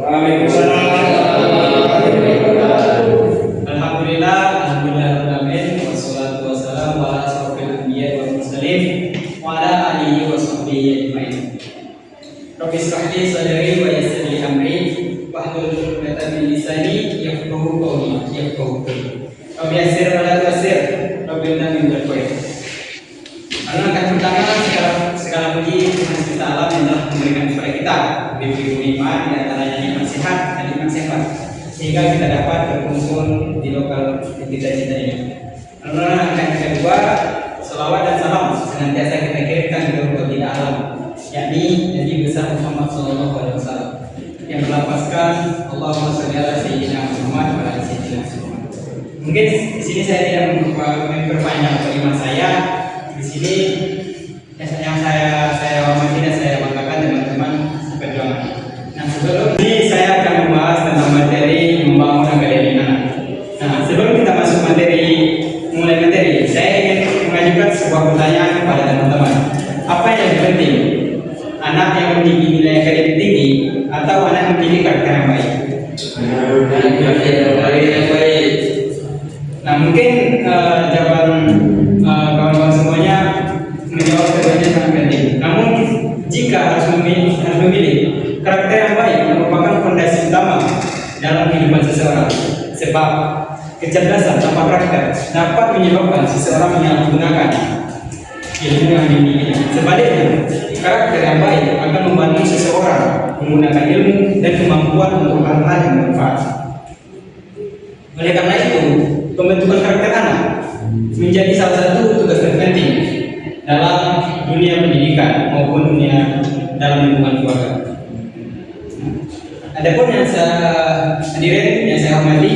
Alhamdulillah, alhamdulillahirobbilalamin, wassalatu wassalamu ala asyrofil anbiya'i wal mursalin wa ala alihi wa sahbihi ajmain. Rabbi shrah li sadri wa yassir li amri wahlul 'uqdatam min lisani yafqahu qawli. Rabbi yassir wa la tu'assir, Rabbi inna min al-khair. Alangkah pertama segala puji kita Allah yang telah memberikan kepada kita diberi nikmat, di antaranya nikmat sehat dan nikmat sehat, sehingga kita dapat berkumpul di lokal kita ini. Lalu yang kedua, selawat dan salam senantiasa kita kirimkan ke untuk kita alam, yakni Nabi besar Muhammad SAW yang melafazkan Allahumma shalli ala sayyidina Muhammad wa ala sayyidina Muhammad. Mungkin di sini saya tidak memperpanjang kalimat saya. Di sini yang saya hormati dan saya banggakan teman-teman perjuangan. Nah, sebelum ini saya akan membahas tentang materi membangun akademi anak. Nah, sebelum kita masuk mulai materi, saya ingin mengajukan sebuah pertanyaan kepada teman-teman. Apa yang lebih penting? Anak yang memiliki nilai akademik tinggi atau anak yang memiliki karakter yang baik? Yang baik. Nah, mungkin jawaban kawan-kawan semuanya menjawab keduanya sangat penting. Namun jika harus memilih karakter yang baik merupakan fondasi utama dalam kehidupan seseorang, sebab kecerdasan tanpa karakter dapat menyebabkan seseorang menyalahgunakan ilmu yang dimiliki. Sebaliknya, karakter yang baik akan membantu seseorang menggunakan ilmu dan kemampuan untuk hal-hal yang bermanfaat. Oleh karena itu, pembentukan karakter anak menjadi salah satu tugas terpenting dalam dunia pendidikan maupun dunia dalam lingkungan keluarga. Adapun yang saya hormati,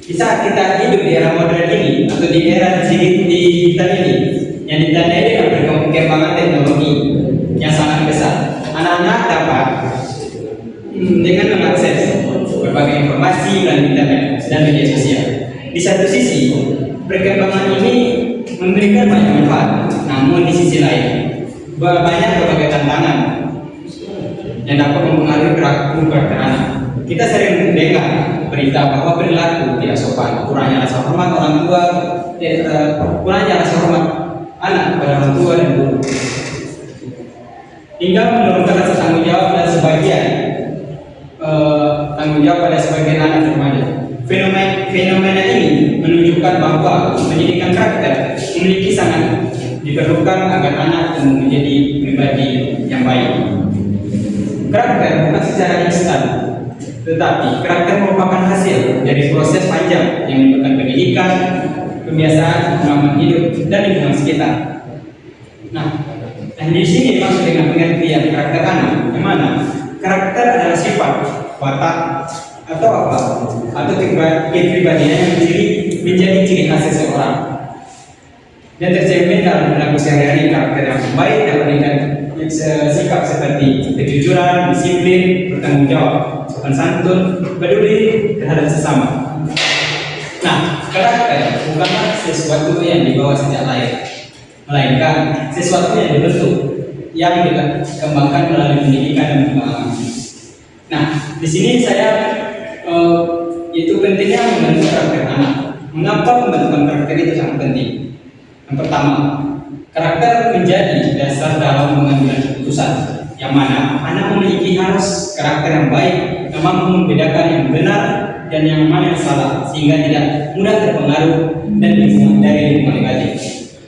di saat kita hidup di era modern ini atau di era digital ini yang ditandai dengan perkembangan teknologi yang sangat besar, anak-anak dapat dengan mengakses berbagai informasi melalui internet dan media sosial. Di satu sisi, perkembangan ini memberikan banyak manfaat, namun di sisi lain banyak berbagai tantangan yang dapat mempengaruhi karakter anak. Kita sering mendengar berita bahwa perilaku tidak sopan, kurangnya rasa hormat orang tua, kurangnya rasa hormat anak kepada orang tua dan guru, hingga menurunkan rasa tanggung jawab dan tanggung jawab pada sebagian anak remaja. Fenomena ini menunjukkan bahwa pendidikan karakter memiliki sangat diperlukan agar anak menjadi pribadi yang baik. Karakter bukan secara instan, tetapi karakter merupakan hasil dari proses panjang yang melibatkan pendidikan, kebiasaan, pengalaman hidup, dan lingkungan sekitar. Nah, di sini maksud dengan pengertian karakter anak, yang mana karakter adalah sifat, watak, atau apa, atau kepribadian yang menjadi ciri khas seseorang dan tercermin dalam perilaku sehari-hari. Karakter yang baik dapat dengan sikap seperti kejujuran, disiplin, bertanggung jawab, sopan santun, peduli terhadap sesama. Nah, karakter bukanlah sesuatu yang dibawa sejak lahir, melainkan sesuatu yang dibentuk, yang dikembangkan melalui pendidikan dan pengalaman. Nah, di sini saya itu pentingnya membentuk karakter anak. Mengapa pembentukan karakter itu sangat penting? Yang pertama, karakter menjadi dasar dalam pengambilan keputusan, yang mana anak memiliki harus karakter yang baik yang mampu membedakan yang benar dan yang mana yang salah, sehingga tidak mudah terpengaruh dan dari lingkungan negatif.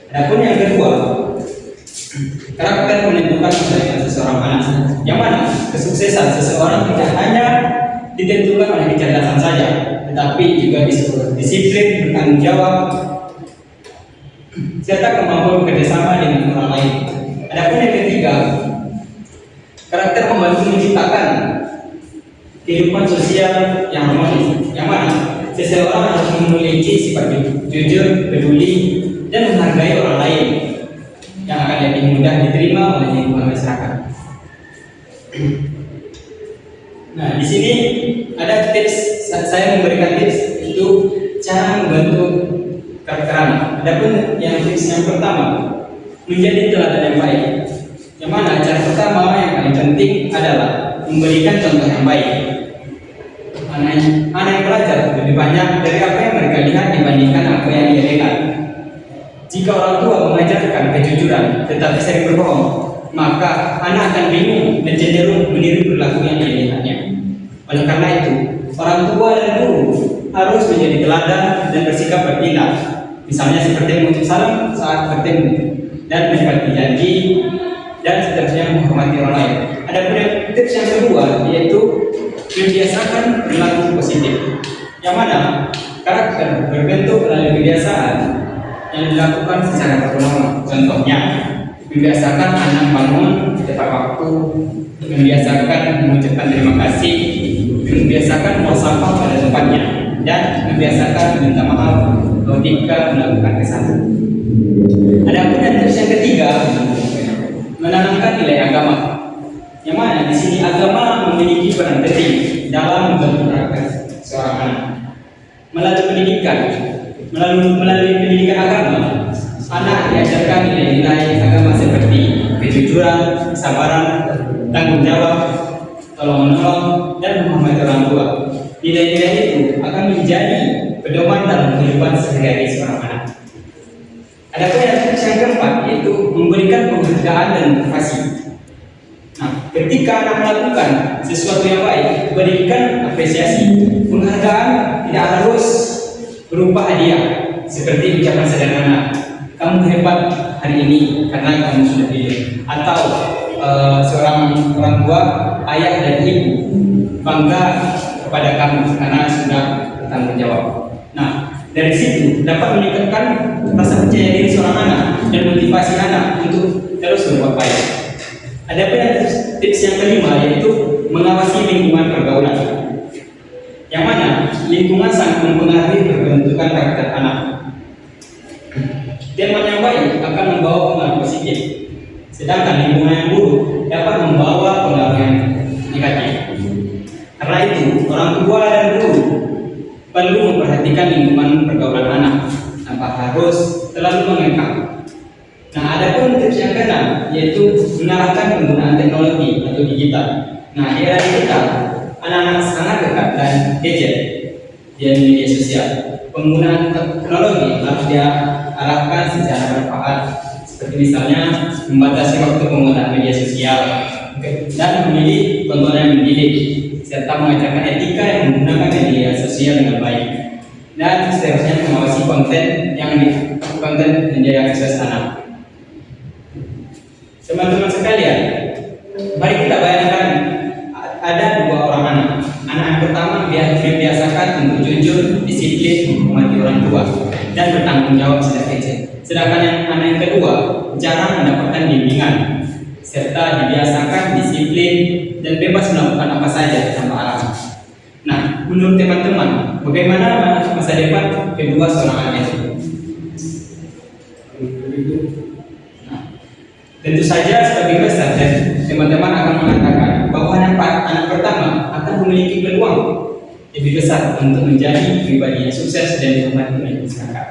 Adapun yang kedua, karakter menentukan keberhasilan seseorang anak, yang mana kesuksesan seseorang tidak hanya ditentukan oleh kecerdasan saja, tetapi juga disiplin, bertanggung jawab, serta kemampuan bekerjasama dengan orang lain. Adapun yang ketiga, karakter membantu menciptakan kehidupan sosial yang harmonis, yang mana seseorang harus memiliki sifat jujur, peduli, dan menghargai orang lain, yang akan lebih mudah diterima oleh lingkungan masyarakat. Nah, di sini ada tips, saya memberikan tips itu cara membentuk karakter anak. Adapun yang tips yang pertama, menjadi teladan yang baik. Yang mana cara pertama yang paling penting adalah memberikan contoh yang baik. Anak yang belajar lebih banyak dari apa yang mereka lihat dibandingkan apa yang dia lihat. Jika orang tua mengajarkan kejujuran tetapi sering berbohong, maka anak akan bingung dan cenderung meniru perilaku yang dia lihatnya. Oleh karena itu, orang tua dan guru harus menjadi teladan dan bersikap bertindak. Misalnya seperti mengucap salam saat bertemu dan menepati janji dan seterusnya menghormati orang lain. Ada pun tips yang kedua yaitu membiasakan perilaku positif, yang mana karakter berbentuk melalui kebiasaan yang dilakukan secara berulang. Contohnya, membiasakan anak bangun tepat waktu, membiasakan mengucapkan terima kasih, membiasakan buang sampah pada tempatnya, dan membiasakan meminta maaf ketika melakukan kesalahan. Adapun tips yang ketiga, menanamkan nilai agama, yang mana di sini agama memiliki peran penting dalam membentuk karakter seorang anak. Melalui pendidikan agama, anak diajarkan nilai-nilai agama seperti kejujuran, kesabaran, tanggung jawab, tolong-menolong, dan menghormati orang tua. Nilai-nilai itu akan menjadi pedoman dalam kehidupan sehari-hari seorang anak. Adapun yang keempat yaitu memberikan penghargaan dan motivasi. Nah, ketika anak melakukan sesuatu yang baik, berikan apresiasi. Penghargaan tidak harus berupa hadiah, seperti ucapan sederhana, "Kamu hebat hari ini karena kamu sudah tidur," atau seorang orang tua, ayah dan ibu bangga kepada kamu karena sudah bertanggung jawab. Nah, dari situ dapat meningkatkan rasa percaya diri seorang anak dan motivasi anak untuk terus berbuat baik. Ada pun tips yang kelima yaitu mengawasi lingkungan pergaulan, yang mana lingkungan sangat mempengaruhi perbentukan karakter anak. Teman yang baik akan membawa pengaruh positif, sedangkan lingkungan yang buruk dapat membawa pengaruh yang negatif. Karena itu, orang tua dan guru perlu memperhatikan lingkungan pergaulan anak tanpa harus terlalu mengekang. Nah, ada pun tips yang keenam yaitu mengarahkan penggunaan teknologi atau digital. Nah, di era digital, anak-anak sangat dekat dan gadget di media sosial. Penggunaan teknologi harus diarahkan secara bermanfaat, seperti misalnya membatasi waktu penggunaan media sosial dan memilih tontonan yang mendidik, serta mengajarkan etika yang menggunakan media sosial dengan baik. Dan seterusnya mengawasi konten yang menjadi akses anak. Teman-teman sekalian, mari kita bayangkan ada dua orang anak. Anak yang pertama dibiasakan untuk jujur, disiplin, menghormati orang tua, dan bertanggung jawab sejak kecil. Sedangkan anak yang kedua jarang mendapatkan bimbingan, serta dibiasakan disiplin dan bebas melakukan apa saja tanpa alasan. Nah, menurut teman-teman, bagaimana masa depan kedua seorang anak itu? Tentu saja sebagai besar dan teman-teman akan mengatakan bahwa anak pertama akan memiliki peluang lebih besar untuk menjadi pribadi yang sukses dan dihormati oleh masyarakat.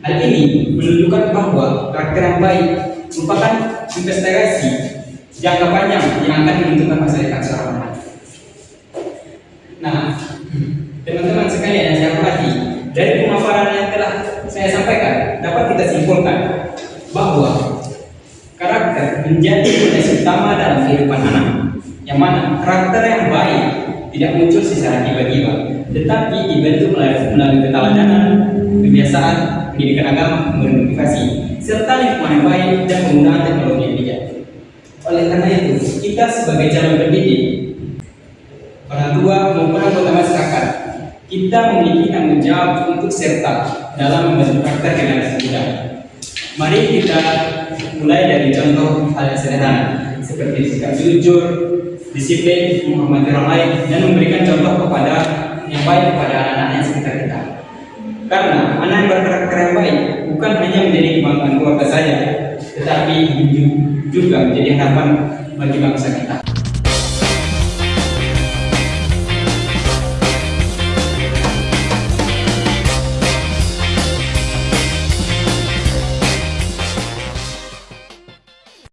Hal ini menunjukkan bahwa karakter yang baik merupakan investasi jangka panjang yang akan menentukan masa depan seorang anak. Nah, teman-teman sekalian yang saya hormati, dari pemaparan yang telah saya sampaikan dapat kita simpulkan bahwa karakter menjadi fondasi utama dalam kehidupan anak, yang mana karakter yang baik tidak muncul secara tiba-tiba, tetapi dibentuk melalui keteladanan, kebiasaan, pendidikan agama, motivasi, serta lingkungan yang baik dan penggunaan teknologi yang bijak. Oleh karena itu, kita sebagai calon pendidik, orang tua maupun anggota masyarakat, kita memiliki tanggung jawab untuk serta dalam membentuk karakter generasi muda. Mari kita mulai dari contoh hal yang sederhana, seperti sikap jujur, disiplin, menghormati orang lain, dan memberikan contoh kepada yang baik kepada anak-anak yang sekitar kita. Karena anak yang berkarakter yang baik bukan hanya menjadi kebanggaan keluarga saja, tetapi juga menjadi harapan bagi bangsa kita.